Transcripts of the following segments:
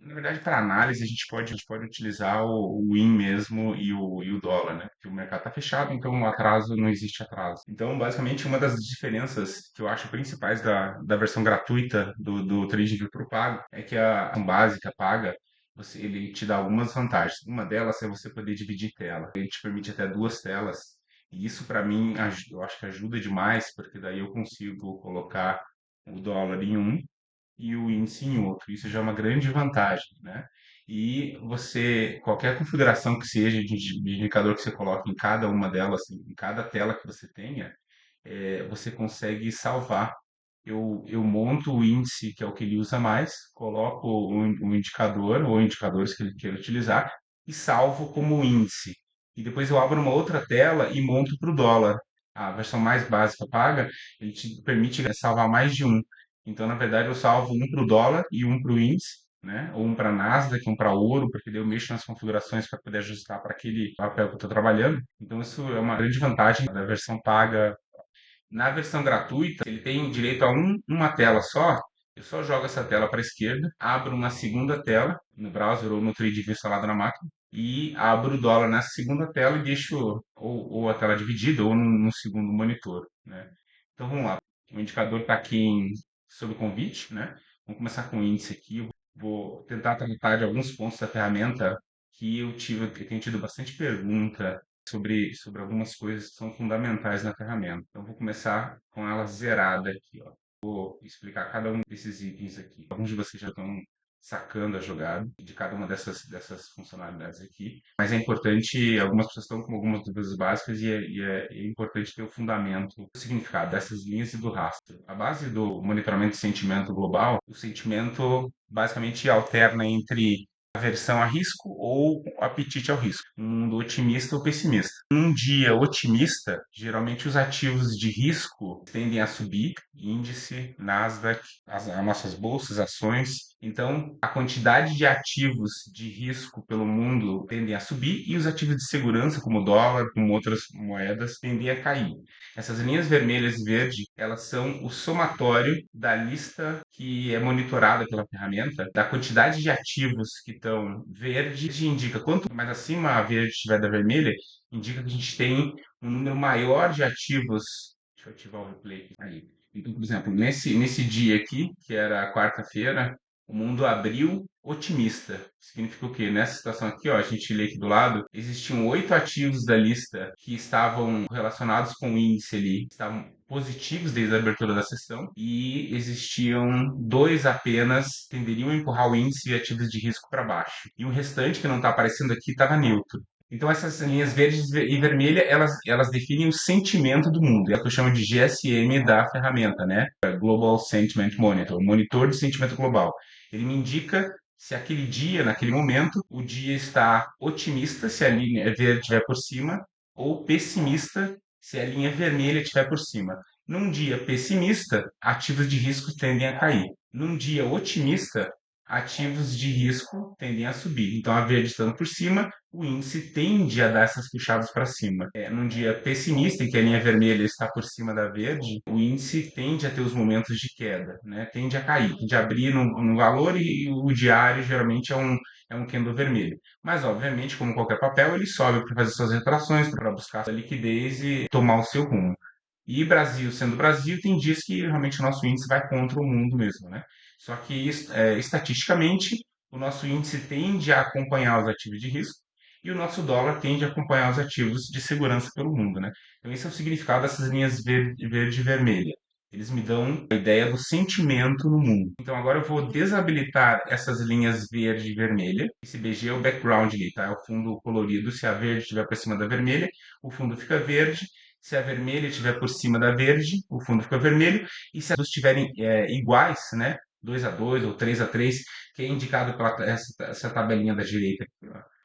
Na verdade, para análise, a gente pode utilizar o IN mesmo e o dólar, né? Porque o mercado está fechado, então o atraso não existe atraso. Então, basicamente, uma das diferenças que eu acho principais da versão gratuita do TradingView para o pago é que a versão básica paga, ele te dá algumas vantagens. Uma delas é você poder dividir tela. Ele te permite até duas telas. E isso, para mim, eu acho que ajuda demais, porque daí eu consigo colocar o dólar em um e o índice em outro. Isso já é uma grande vantagem, né? E você, qualquer configuração que seja de indicador que você coloque em cada uma delas, em cada tela que você tenha, você consegue salvar. Eu monto o índice, que é o que ele usa mais, coloco um indicador ou indicadores que ele queira utilizar e salvo como índice. E depois eu abro uma outra tela e monto para o dólar. A versão mais básica paga, ele te permite salvar mais de um. Então, na verdade, eu salvo um para o dólar e um para o índice, né? Ou um para Nasdaq, um para ouro, porque daí eu mexo nas configurações para poder ajustar para aquele papel que eu estou trabalhando. Então, isso é uma grande vantagem da versão paga. Na versão gratuita, ele tem direito a uma tela só. Eu só jogo essa tela para a esquerda, abro uma segunda tela no browser ou no TradingView instalado na máquina e abro o dólar nessa segunda tela e deixo ou a tela dividida ou no segundo monitor, né? Então vamos lá. O indicador está aqui sob convite, né? Vamos começar com o índice aqui. Eu vou tentar tratar de alguns pontos da ferramenta que eu tenho tido bastante pergunta sobre algumas coisas que são fundamentais na ferramenta. Então, vou começar com ela zerada aqui, ó. Vou explicar cada um desses itens aqui. Alguns de vocês já estão sacando a jogada de cada uma dessas funcionalidades aqui. Mas é importante, algumas pessoas estão com algumas dúvidas básicas e é importante ter o fundamento, o significado dessas linhas e do rastro. A base do monitoramento de sentimento global, o sentimento basicamente alterna entre aversão a risco ou apetite ao risco. Um mundo otimista ou pessimista. Num dia otimista, geralmente os ativos de risco tendem a subir, índice, Nasdaq, as nossas bolsas, ações. Então, a quantidade de ativos de risco pelo mundo tendem a subir e os ativos de segurança, como o dólar, como outras moedas, tendem a cair. Essas linhas vermelhas e verde, elas são o somatório da lista que é monitorada pela ferramenta, da quantidade de ativos que estão verde, indica quanto mais acima a verde estiver da vermelha, indica que a gente tem um número maior de ativos. Deixa eu ativar o replay aqui. Aí. Então, por exemplo, nesse dia aqui, que era quarta-feira, o mundo abriu otimista. Significa o quê? Nessa situação aqui, ó, a gente lê aqui do lado, existiam 8 ativos da lista que estavam relacionados com o índice ali, estavam positivos desde a abertura da sessão e existiam dois apenas que tenderiam a empurrar o índice de ativos de risco para baixo. E o restante, que não está aparecendo aqui, estava neutro. Então, essas linhas verdes e vermelha, elas definem o sentimento do mundo. É o que eu chamo de GSM da ferramenta, né? Global Sentiment Monitor, monitor de sentimento global. Ele me indica se aquele dia, naquele momento, o dia está otimista, se a linha verde estiver por cima, ou pessimista, se a linha vermelha estiver por cima. Num dia pessimista, ativos de risco tendem a cair. Num dia otimista, ativos de risco tendem a subir. Então, a verde estando por cima, o índice tende a dar essas puxadas para cima. Num dia pessimista, em que a linha vermelha está por cima da verde, o índice tende a ter os momentos de queda, né? Tende a cair, tende a abrir no valor e o diário geralmente é um candle vermelho. Mas, obviamente, como qualquer papel, ele sobe para fazer suas retrações, para buscar a liquidez e tomar o seu rumo. E Brasil, sendo Brasil, tem dias que realmente o nosso índice vai contra o mundo mesmo, né? Só que, estatisticamente, o nosso índice tende a acompanhar os ativos de risco e o nosso dólar tende a acompanhar os ativos de segurança pelo mundo, né? Então, esse é o significado dessas linhas verde e vermelha. Eles me dão a ideia do sentimento no mundo. Então, agora eu vou desabilitar essas linhas verde e vermelha. Esse BG é o background ali, tá? É o fundo colorido. Se a verde estiver por cima da vermelha, o fundo fica verde. Se a vermelha estiver por cima da verde, o fundo fica vermelho. E se as duas estiverem iguais, né? 2-2 ou 3-3, que é indicado pela essa tabelinha da direita.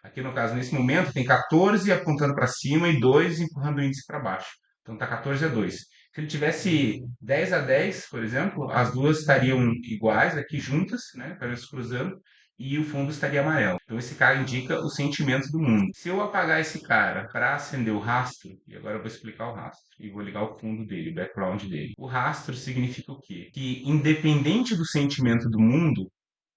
Aqui no caso, nesse momento, tem 14 apontando para cima e 2 empurrando o índice para baixo. Então está 14-2. Se ele tivesse 10-10, por exemplo, as duas estariam iguais aqui juntas, né? Estariam se cruzando, e o fundo estaria amarelo. Então esse cara indica o sentimento do mundo. Se eu apagar esse cara para acender o rastro, e agora eu vou explicar o rastro, e vou ligar o fundo dele, o background dele. O rastro significa o quê? Que independente do sentimento do mundo,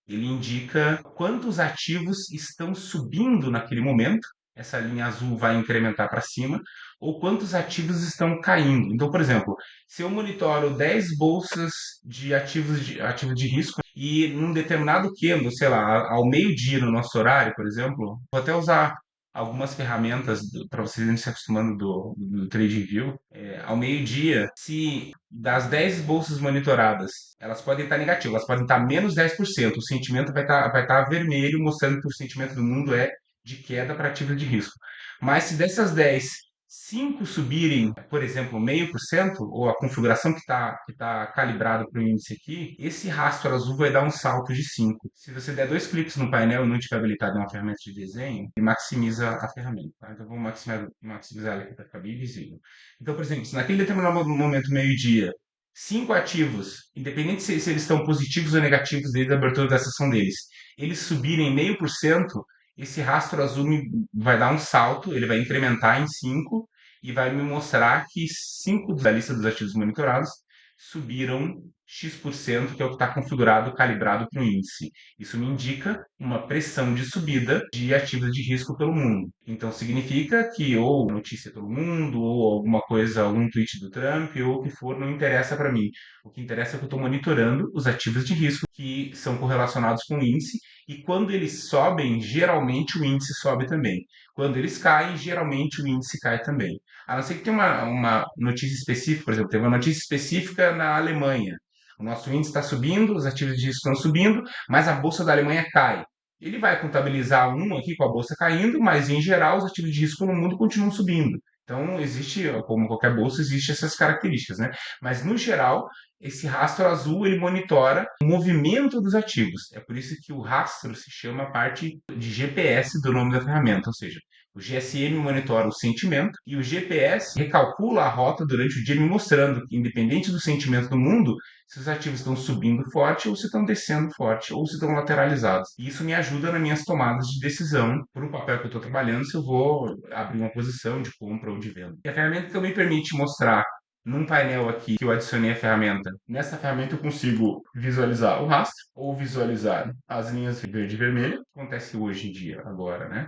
Ele indica quantos ativos estão subindo naquele momento. Essa linha azul vai incrementar para cima, ou quantos ativos estão caindo. Então, por exemplo, se eu monitoro 10 bolsas de ativos de risco e num determinado candle, sei lá, ao meio-dia no nosso horário, por exemplo, vou até usar algumas ferramentas para vocês irem se acostumando do TradingView. Ao meio-dia, se das 10 bolsas monitoradas, elas podem estar negativas, elas podem estar menos 10%. O sentimento vai estar vermelho, mostrando que o sentimento do mundo é de queda para ativos de risco. Mas se dessas 10, 5 subirem, por exemplo, 0,5%, ou a configuração que tá calibrada para o índice aqui, esse rastro azul vai dar um salto de 5. Se você der dois cliques no painel e não tiver habilitado em uma ferramenta de desenho, ele maximiza a ferramenta. Tá? Então, vou maximizar ela aqui para ficar bem visível. Então, por exemplo, se naquele determinado momento, meio-dia, 5 ativos, independente se eles estão positivos ou negativos desde a abertura da sessão deles, eles subirem 0,5%, esse rastro azul vai dar um salto, ele vai incrementar em 5 e vai me mostrar que 5 da lista dos ativos monitorados subiram X%, que é o que está configurado, calibrado para o índice. Isso me indica uma pressão de subida de ativos de risco pelo mundo. Então, significa que ou notícia do mundo, ou alguma coisa, algum tweet do Trump, ou o que for, não interessa para mim. O que interessa é que eu estou monitorando os ativos de risco que são correlacionados com o índice, e quando eles sobem, geralmente o índice sobe também. Quando eles caem, geralmente o índice cai também. A não ser que tenha uma notícia específica, por exemplo, teve uma notícia específica na Alemanha. O nosso índice está subindo, os ativos de risco estão subindo, mas a bolsa da Alemanha cai. Ele vai contabilizar um aqui com a bolsa caindo, mas em geral os ativos de risco no mundo continuam subindo. Então, existe, como qualquer bolsa, existe essas características, né? Mas, no geral, esse rastro azul, ele monitora o movimento dos ativos. É por isso que o rastro se chama parte de GPS do nome da ferramenta, ou seja, o GSM monitora o sentimento e o GPS recalcula a rota durante o dia, me mostrando que, independente do sentimento do mundo, se os ativos estão subindo forte ou se estão descendo forte ou se estão lateralizados. E isso me ajuda nas minhas tomadas de decisão para o papel que eu estou trabalhando, se eu vou abrir uma posição de compra ou de venda. E a ferramenta também permite mostrar num painel aqui que eu adicionei a ferramenta. Nessa ferramenta eu consigo visualizar o rastro ou visualizar as linhas verde e vermelha, que acontece hoje em dia, agora, né?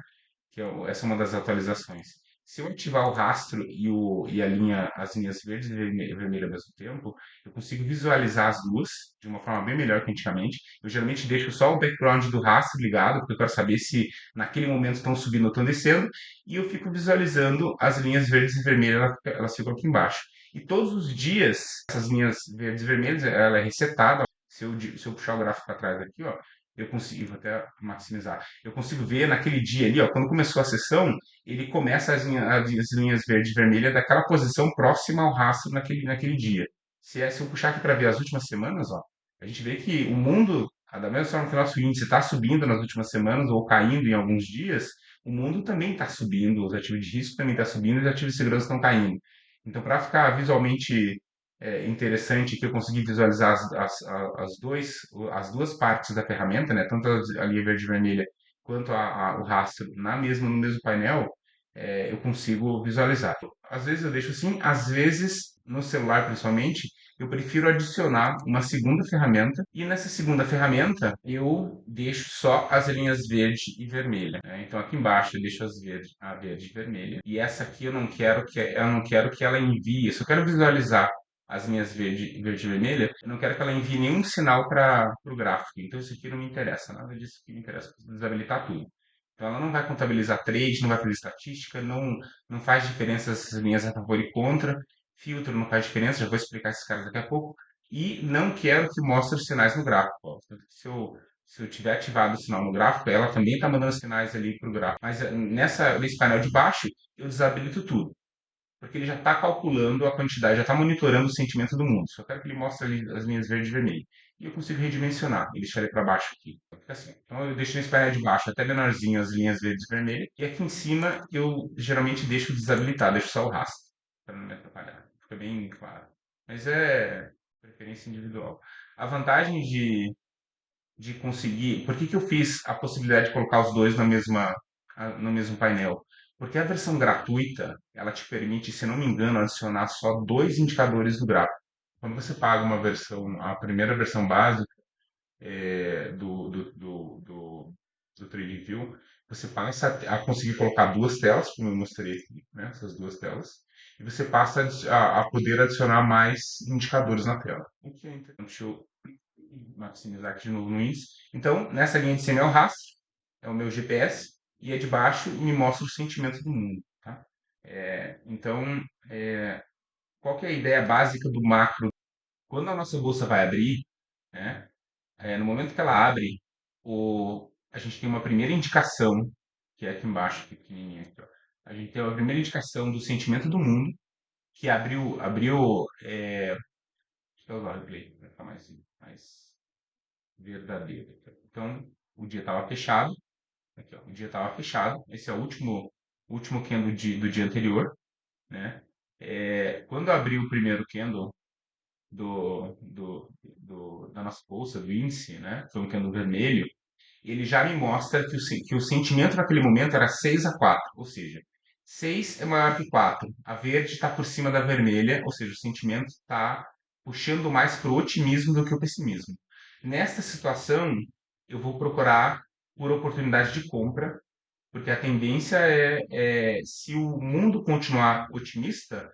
Essa é uma das atualizações. Se eu ativar o rastro e a linha, as linhas verdes e vermelha ao mesmo tempo, eu consigo visualizar as duas de uma forma bem melhor que antigamente. Eu geralmente deixo só o background do rastro ligado, porque eu quero saber se naquele momento estão subindo ou estão descendo, e eu fico visualizando as linhas verdes e vermelhas, elas ficam aqui embaixo. E todos os dias, essas linhas verdes e vermelhas, ela é resetada. Se eu puxar o gráfico para trás aqui, ó, eu consigo, vou até maximizar, eu consigo ver naquele dia ali, ó, quando começou a sessão, ele começa as linhas verde e vermelha daquela posição próxima ao rastro naquele dia. Se eu puxar aqui para ver as últimas semanas, ó, a gente vê que o mundo, da mesma forma que o nosso índice está subindo nas últimas semanas ou caindo em alguns dias, o mundo também está subindo, os ativos de risco também estão subindo e os ativos de segurança estão caindo. Então, para ficar visualmente interessante, que eu consegui visualizar as duas partes da ferramenta, né, tanto a linha verde e vermelha quanto o rastro no mesmo painel, eu consigo visualizar. Às vezes eu deixo assim, às vezes, no celular principalmente, eu prefiro adicionar uma segunda ferramenta, e nessa segunda ferramenta eu deixo só as linhas verde e vermelha, né? Então aqui embaixo eu deixo a verde e vermelha, e essa aqui eu não quero que ela envie, eu só quero visualizar as linhas verde e vermelha, eu não quero que ela envie nenhum sinal para o gráfico. Então isso aqui não me interessa, nada disso que me interessa, desabilitar tudo. Então ela não vai contabilizar trade, não vai fazer estatística, não faz diferença essas linhas a favor e contra, filtro não faz diferença, já vou explicar esses caras daqui a pouco. E não quero que mostre os sinais no gráfico. Ó. Se eu tiver ativado o sinal no gráfico, ela também está mandando sinais ali para o gráfico. Mas nesse painel de baixo, eu desabilito tudo. Porque ele já está calculando a quantidade, já está monitorando o sentimento do mundo. Só quero que ele mostre ali as linhas verde e vermelho. E eu consigo redimensionar e deixar ele para baixo aqui. Fica assim. Então eu deixo nesse painel de baixo até menorzinho as linhas verdes e vermelhas. E aqui em cima eu geralmente deixo desabilitado, deixo só o rastro, para não me atrapalhar. Fica bem claro. Mas é preferência individual. A vantagem de conseguir. Por que eu fiz a possibilidade de colocar os dois no mesmo painel? Porque a versão gratuita, ela te permite, se não me engano, adicionar só dois indicadores do gráfico. Quando você paga uma versão, a primeira versão básica, do TradingView, você passa a conseguir colocar duas telas, como eu mostrei aqui, né? Essas duas telas, e você passa a poder adicionar mais indicadores na tela. O que é interessante. Deixa eu maximizar aqui de novo no índice. Então, nessa linha de cima é o rastro, é o meu GPS, e a de baixo me mostra o sentimento do mundo, tá? Então, qual que é a ideia básica do macro? Quando a nossa bolsa vai abrir, né, no momento que ela abre, a gente tem uma primeira indicação, que é aqui embaixo, pequenininha aqui, ó. A gente tem uma primeira indicação do sentimento do mundo, que abriu, deixa eu usar o replay para ficar mais verdadeiro. Então, o dia estava fechado, aqui, ó, o dia estava fechado, esse é o último candle do dia anterior, né? Quando abriu o primeiro candle da nossa bolsa, do índice, né? Foi um candle vermelho, ele já me mostra que o sentimento naquele momento era 6-4, ou seja, 6 é maior que 4. A verde está por cima da vermelha, ou seja, o sentimento está puxando mais para o otimismo do que o pessimismo. Nesta situação, eu vou procurar por oportunidade de compra, porque a tendência se o mundo continuar otimista,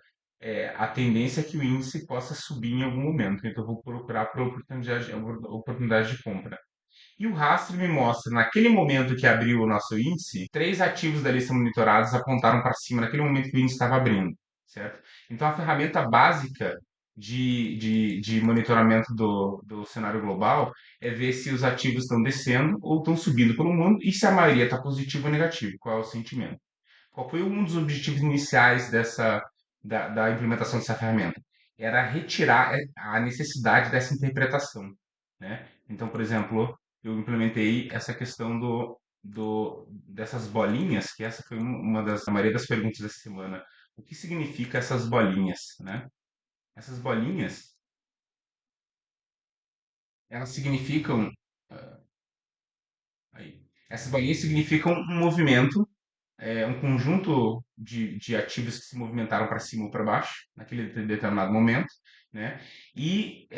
a tendência é que o índice possa subir em algum momento. Então, eu vou procurar por oportunidade de compra. E o rastro me mostra, naquele momento que abriu o nosso índice, três ativos da lista monitorados apontaram para cima naquele momento que o índice estava abrindo, certo? Então, a ferramenta básica de monitoramento do cenário global é ver se os ativos estão descendo ou estão subindo pelo mundo e se a maioria está positivo ou negativo, qual é o sentimento. Qual foi um dos objetivos iniciais da implementação dessa ferramenta? Era retirar a necessidade dessa interpretação, né? Então, por exemplo, eu implementei essa questão dessas bolinhas, que essa foi a maioria das perguntas dessa semana. O que significa essas bolinhas, né? Essas bolinhas, elas significam, aí, essas bolinhas significam um movimento, um conjunto de ativos que se movimentaram para cima ou para baixo naquele determinado momento, né? E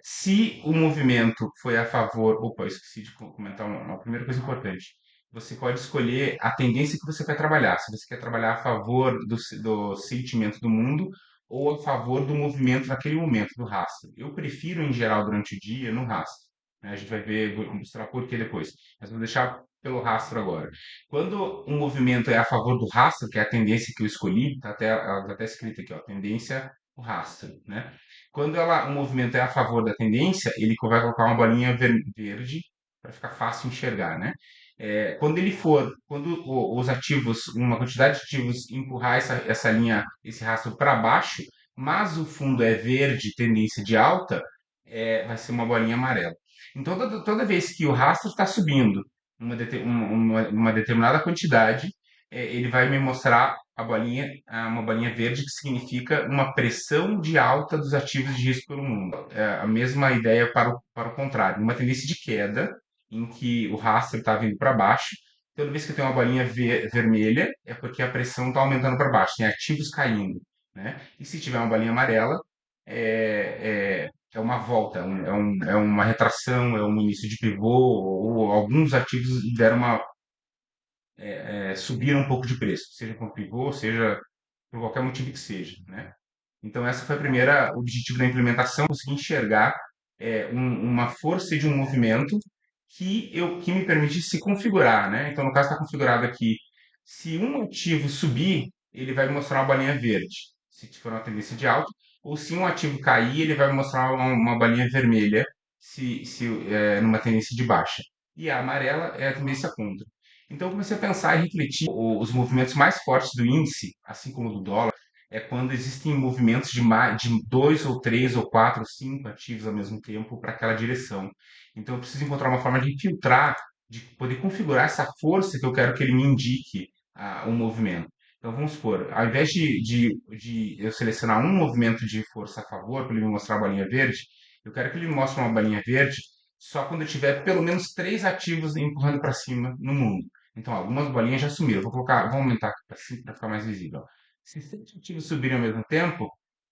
se o movimento foi a favor, opa, eu esqueci de comentar uma primeira coisa importante. Você pode escolher a tendência que você quer trabalhar. Se você quer trabalhar a favor do sentimento do mundo ou a favor do movimento naquele momento, do rastro. Eu prefiro, em geral, durante o dia, no rastro, né? A gente vai ver, vou mostrar por que depois. Mas vou deixar pelo rastro agora. Quando um movimento é a favor do rastro, que é a tendência que eu escolhi, ela tá até escrito aqui, ó, tendência o rastro, né? Quando um movimento é a favor da tendência, ele vai colocar uma bolinha verde para ficar fácil enxergar, né? Quando os ativos, uma quantidade de ativos empurrar essa linha, esse rastro para baixo, mas o fundo é verde, tendência de alta, vai ser uma bolinha amarela. Então, toda vez que o rastro está subindo uma determinada quantidade, ele vai me mostrar uma bolinha verde, que significa uma pressão de alta dos ativos de risco pelo mundo. É a mesma ideia para o contrário, uma tendência de queda, em que o rastro está vindo para baixo. Toda vez que eu tenho uma bolinha vermelha, é porque a pressão está aumentando para baixo, tem ativos caindo, né? E se tiver uma bolinha amarela, é uma volta, é uma retração, é um início de pivô, ou alguns ativos deram subiram um pouco de preço, seja com pivô, seja por qualquer motivo que seja, né? Então, essa foi a primeira objetivo da implementação, conseguir enxergar uma força de um movimento que me permitisse se configurar, né? Então, no caso está configurado aqui, se um ativo subir, ele vai me mostrar uma bolinha verde, se for uma tendência de alta, ou se um ativo cair, ele vai me mostrar uma bolinha vermelha, se numa tendência de baixa. E a amarela é a tendência contra. Então, eu comecei a pensar e refletir os movimentos mais fortes do índice, assim como do dólar, é quando existem movimentos de dois ou três ou quatro ou cinco ativos ao mesmo tempo para aquela direção. Então, eu preciso encontrar uma forma de filtrar, de poder configurar essa força que eu quero que ele me indique um movimento. Então, vamos supor, ao invés de eu selecionar um movimento de força a favor, para ele me mostrar a bolinha verde, eu quero que ele me mostre uma bolinha verde só quando eu tiver pelo menos três ativos empurrando para cima no mundo. Então, algumas bolinhas já sumiram. Vou aumentar aqui para ficar mais visível. Se sete ativos subirem ao mesmo tempo,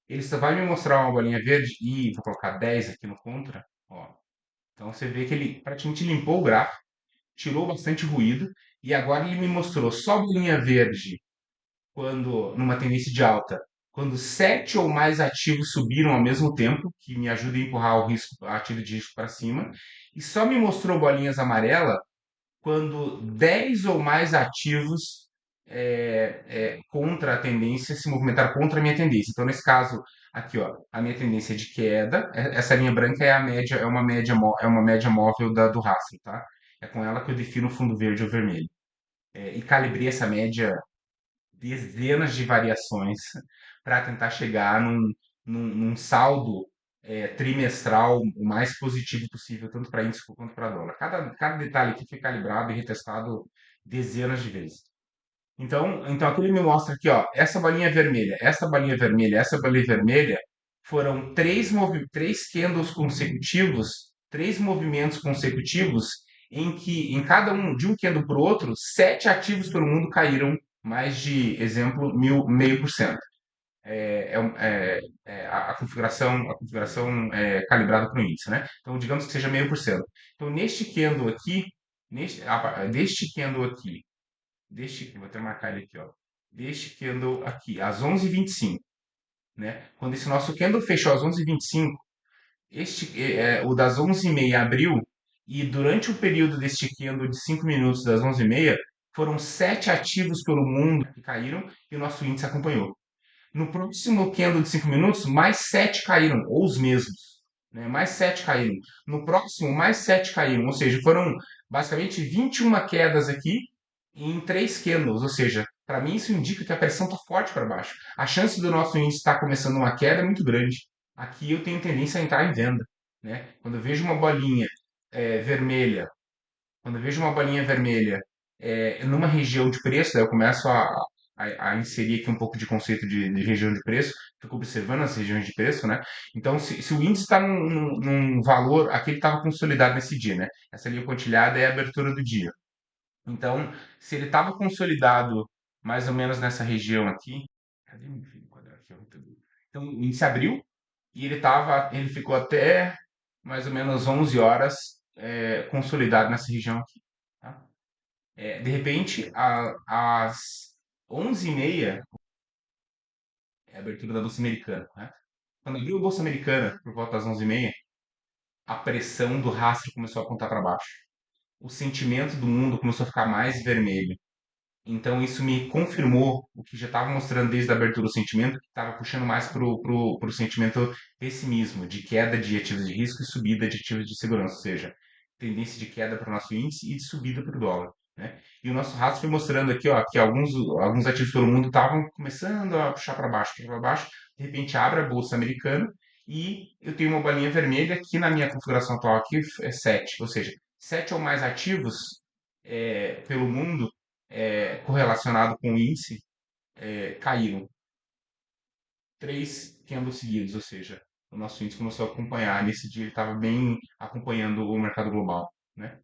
ele só vai me mostrar uma bolinha verde e vou colocar 10 aqui no contra. Ó. Então você vê que ele praticamente limpou o gráfico, tirou bastante ruído e agora ele me mostrou só bolinha verde quando numa tendência de alta, quando sete ou mais ativos subiram ao mesmo tempo, que me ajuda a empurrar o risco, a ativo de risco para cima, e só me mostrou bolinhas amarelas quando 10 ou mais ativos contra a tendência se movimentaram contra a minha tendência. Então, nesse caso, aqui, ó, a minha tendência é de queda, essa linha branca é a média, é uma média móvel do rastro, tá? É com ela que eu defino o fundo verde ou vermelho. E calibrei essa média dezenas de variações para tentar chegar num saldo trimestral o mais positivo possível, tanto para índice quanto para dólar. Cada detalhe aqui foi calibrado e retestado dezenas de vezes. Então aqui ele me mostra aqui, ó, essa bolinha vermelha, essa bolinha vermelha, essa bolinha vermelha foram três candles consecutivos, três movimentos consecutivos em que em cada um de um candle para o outro, sete ativos pelo mundo caíram mais de, exemplo, 0,5%. A configuração é calibrada para o índice, né? Então, digamos que seja 0,5%. Então, neste candle aqui, deste candle aqui, vou até marcar ele aqui, ó. Deste candle aqui, às 11h25, né? Quando esse nosso candle fechou às 11h25, o das 11h30 abriu e durante o período deste candle de 5 minutos das 11h30, foram sete ativos pelo mundo que caíram e o nosso índice acompanhou. No próximo candle de 5 minutos, mais 7 caíram, ou os mesmos. Né? Mais 7 caíram. No próximo, mais 7 caíram. Ou seja, foram basicamente 21 quedas aqui em 3 candles. Ou seja, para mim isso indica que a pressão está forte para baixo. A chance do nosso índice estar começando uma queda é muito grande. Aqui eu tenho tendência a entrar em venda. Né? Quando eu vejo uma bolinha vermelha, quando eu vejo uma bolinha vermelha numa região de preço, daí eu começo a inserir aqui um pouco de conceito de região de preço, fico observando as regiões de preço, né? Então, se o índice está num valor, aqui ele estava consolidado nesse dia, né? Essa linha pontilhada é a abertura do dia. Então, se ele estava consolidado mais ou menos nessa região aqui, cadê meu filho quadrado aqui? Então, o índice abriu e ele ficou até mais ou menos 11 horas consolidado nessa região aqui. Tá? De repente, às 11h30, é a abertura da Bolsa Americana. Né? Quando abriu a Bolsa Americana, por volta das 11h30, a pressão do rastro começou a apontar para baixo. O sentimento do mundo começou a ficar mais vermelho. Então, isso me confirmou o que já estava mostrando desde a abertura do sentimento, que estava puxando mais para o sentimento pessimismo, de queda de ativos de risco e subida de ativos de segurança, ou seja, tendência de queda para o nosso índice e de subida para o dólar. Né? E o nosso rastro foi mostrando aqui ó, que alguns ativos pelo mundo estavam começando a puxar para baixo, de repente abre a bolsa americana e eu tenho uma bolinha vermelha que na minha configuração atual aqui é 7, ou seja, 7 ou mais ativos pelo mundo correlacionado com o índice caíram três candles seguidos, ou seja, o nosso índice começou a acompanhar. Nesse dia ele estava bem acompanhando o mercado global, né?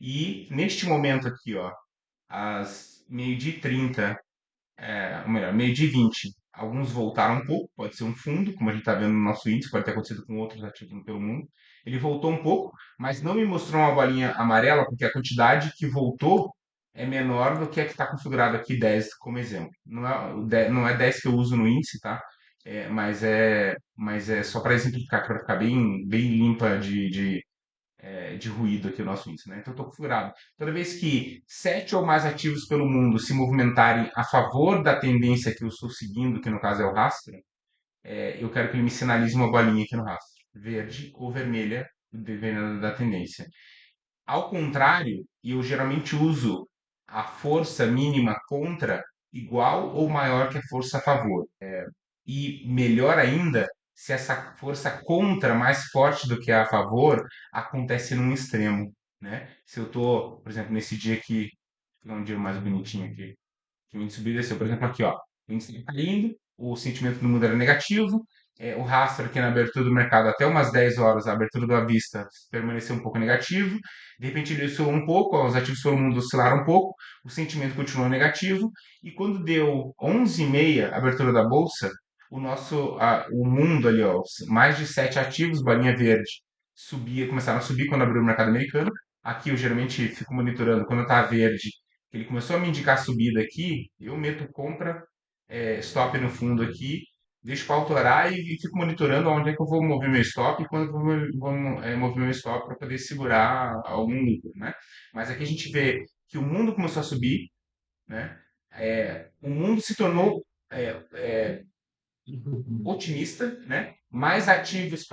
E neste momento aqui, ó, às 12h30, ou melhor, 12h20, alguns voltaram um pouco, pode ser um fundo, como a gente está vendo no nosso índice, pode ter acontecido com outros ativos pelo mundo. Ele voltou um pouco, mas não me mostrou uma bolinha amarela, porque a quantidade que voltou é menor do que a que está configurada aqui 10 como exemplo. Não é 10 que eu uso no índice, tá? Mas é só para exemplificar, para ficar bem limpa de ruído aqui o nosso índice, né? Então, estou configurado. Toda vez que sete ou mais ativos pelo mundo se movimentarem a favor da tendência que eu estou seguindo, que no caso é o rastro, eu quero que ele me sinalize uma bolinha aqui no rastro, verde ou vermelha, dependendo da tendência. Ao contrário, e eu geralmente uso a força mínima contra igual ou maior que a força a favor. E melhor ainda, se essa força contra mais forte do que a favor acontece num extremo, né? Se eu tô, por exemplo, nesse dia aqui, vou dar um dia mais bonitinho aqui, que o índice subiu e desceu, por exemplo, aqui, ó, o índice está caindo, o sentimento do mundo era negativo, o rastro aqui na abertura do mercado até umas 10 horas, a abertura do à vista permaneceu um pouco negativo, de repente ele oscilou um pouco, ó, os ativos pelo mundo oscilaram um pouco, o sentimento continuou negativo, e quando deu 11h30, a abertura da bolsa, o mundo ali, ó, mais de 7 ativos, bolinha verde, subia, começaram a subir quando abriu o mercado americano. Aqui eu geralmente fico monitorando quando está verde, ele começou a me indicar subida aqui, eu meto compra, stop no fundo aqui, deixo para autorar e fico monitorando onde é que eu vou mover meu stop e quando eu vou mover meu stop para poder segurar algum lucro, né? Mas aqui a gente vê que o mundo começou a subir, né? O mundo se tornou otimista, né? Mais ativos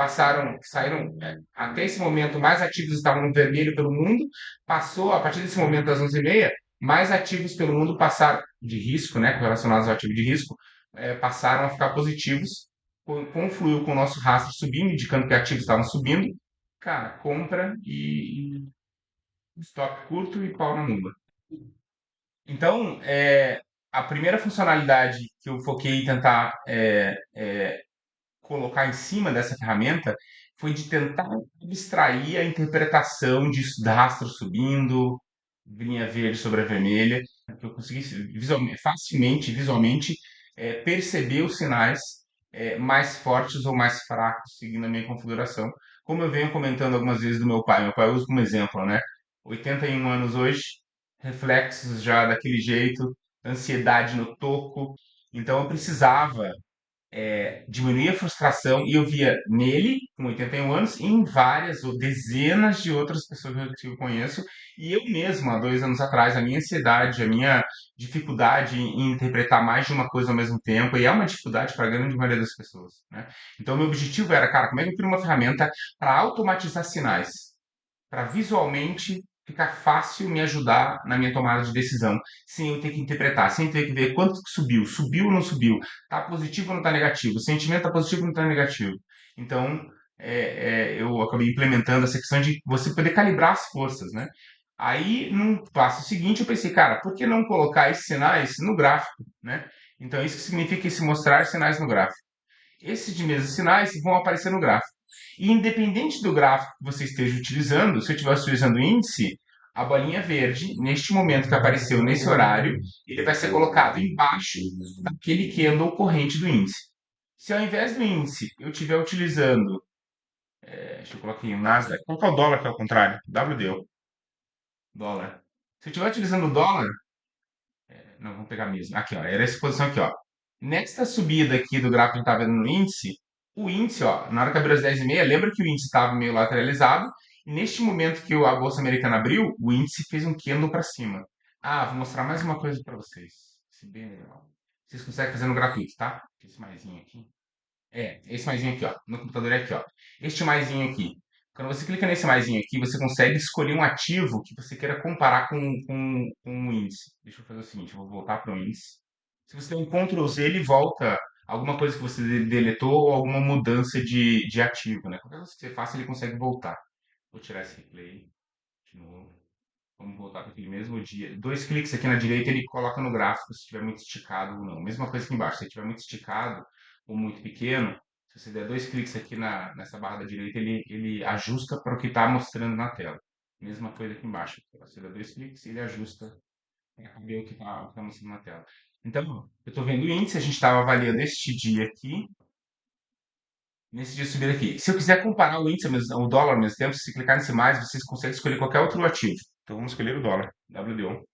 saíram até esse momento, mais ativos estavam no vermelho pelo mundo. Passou a partir desse momento das 11h30, mais ativos pelo mundo passaram de risco, né? Relacionados ao ativo de risco, passaram a ficar positivos. Confluiu com o nosso rastro subindo, indicando que ativos estavam subindo. Cara, compra e stop curto e pau na mula. Então, a primeira funcionalidade que eu foquei em tentar colocar em cima dessa ferramenta foi de tentar abstrair a interpretação de rastro subindo, linha verde sobre a vermelha, que eu conseguisse facilmente, visualmente, perceber os sinais mais fortes ou mais fracos seguindo a minha configuração. Como eu venho comentando algumas vezes do meu pai eu uso como exemplo, né? 81 anos hoje, reflexos já daquele jeito, ansiedade no toco. Então eu precisava diminuir a frustração e eu via nele, com 81 anos, e em várias ou dezenas de outras pessoas que eu conheço, e eu mesmo, há 2 anos atrás, a minha ansiedade, a minha dificuldade em interpretar mais de uma coisa ao mesmo tempo, e é uma dificuldade para a grande maioria das pessoas, né? Então, meu objetivo era, cara, como é que eu crio uma ferramenta para automatizar sinais? Para visualmente ficar fácil me ajudar na minha tomada de decisão, sem eu ter que interpretar, sem ter que ver quanto que subiu, subiu ou não subiu, tá positivo ou não tá negativo, o sentimento tá positivo ou não tá negativo. Então, eu acabei implementando essa questão de você poder calibrar as forças, né? Aí, no passo seguinte, eu pensei, cara, por que não colocar esses sinais no gráfico, né? Então, isso que significa se mostrar sinais no gráfico. Esses mesmos sinais vão aparecer no gráfico. E independente do gráfico que você esteja utilizando, se eu estiver utilizando o índice, a bolinha verde, neste momento que apareceu nesse horário, ele vai ser colocado embaixo daquele candle corrente do índice. Se ao invés do índice eu estiver utilizando, deixa eu colocar aqui o Nasdaq, qual que é o dólar que é o contrário? WDO, dólar. Se eu estiver utilizando o dólar, não, vamos pegar mesmo. Aqui, ó, era essa posição aqui, ó. Nesta subida aqui do gráfico que a gente tá vendo no índice, o índice, ó, na hora que abriu as 10h30, lembra que o índice estava meio lateralizado. E neste momento que a Bolsa Americana abriu, o índice fez um candle para cima. Ah, vou mostrar mais uma coisa para vocês. Isso é bem legal. Vocês conseguem fazer no gratuito, tá? Esse maisinho aqui. Esse maisinho aqui, ó. No computador é aqui, ó. Este maisinho aqui. Quando você clica nesse maisinho aqui, você consegue escolher um ativo que você queira comparar com o índice. Deixa eu fazer o seguinte, eu vou voltar para o índice. Se você der um Ctrl Z, ele volta alguma coisa que você deletou ou alguma mudança de ativo, né? Qualquer coisa que você faça, ele consegue voltar. Vou tirar esse replay de novo. Vamos voltar para aquele mesmo dia. Dois cliques aqui na direita, ele coloca no gráfico se estiver muito esticado ou não. Mesma coisa aqui embaixo. Se estiver muito esticado ou muito pequeno, se você der dois cliques aqui nessa barra da direita, ele ajusta para o que está mostrando na tela. Mesma coisa aqui embaixo. Se você der dois cliques, ele ajusta para caber o que tá mostrando na tela. Então, eu estou vendo o índice, a gente estava avaliando este dia aqui, nesse dia subir aqui. Se eu quiser comparar o índice, o dólar ao mesmo tempo, se clicar nesse mais, vocês conseguem escolher qualquer outro ativo. Então vamos escolher o dólar, WDO.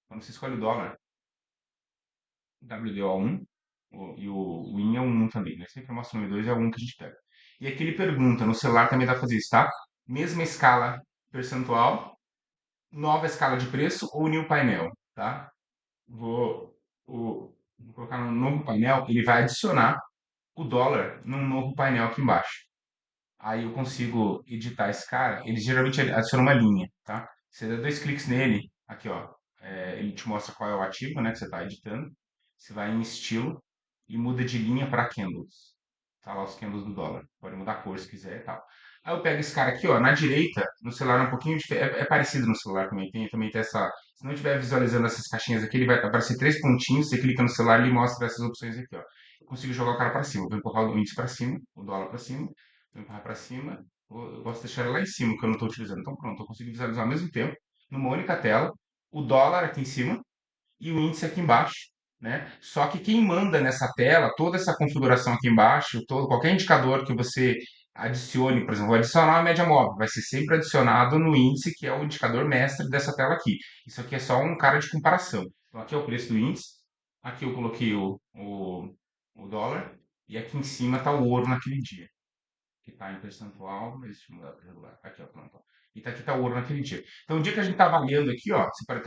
Quando você escolhe o dólar, WDO é 1, e o IN é um também, né? Sempre mostra o 1 e 2 é o 1 que a gente pega. E aqui ele pergunta, no celular também dá pra fazer isso, tá? Mesma escala percentual, nova escala de preço ou new painel, tá? Vou colocar no novo painel, ele vai adicionar o dólar num novo painel aqui embaixo. Aí eu consigo editar esse cara. Ele geralmente adiciona uma linha, tá? Você dá dois cliques nele, aqui ó, ele te mostra qual é o ativo, né, que você está editando. Você vai em estilo e muda de linha para candles. Tá lá os candles do dólar. Pode mudar a cor se quiser e tal. Aí eu pego esse cara aqui, ó, na direita, no celular é um pouquinho diferente, é parecido no celular também, também tem essa, se não estiver visualizando essas caixinhas aqui, ele vai aparecer três pontinhos, você clica no celular e ele mostra essas opções aqui, ó. Eu consigo jogar o cara para cima, vou empurrar o índice para cima, o dólar para cima, vou empurrar para cima, eu gosto de deixar ele lá em cima, que eu não estou utilizando. Então pronto, eu consigo visualizar ao mesmo tempo, numa única tela, o dólar aqui em cima e o índice aqui embaixo, né? Só que quem manda nessa tela, toda essa configuração aqui embaixo, qualquer indicador que você adicione, por exemplo, vou adicionar a média móvel, vai ser sempre adicionado no índice, que é o indicador mestre dessa tela aqui. Isso aqui é só um cara de comparação. Então, aqui é o preço do índice, aqui eu coloquei o dólar, e aqui em cima está o ouro naquele dia que está em percentual, mas deixa eu mudar para regular. Aqui, ó, pronto. E tá aqui tá o ouro naquele dia. Então, o dia que a gente está avaliando aqui, ó, você pode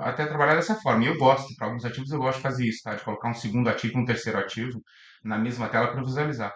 até trabalhar dessa forma. E eu gosto, para alguns ativos eu gosto de fazer isso, tá? De colocar um segundo ativo, um terceiro ativo na mesma tela para visualizar.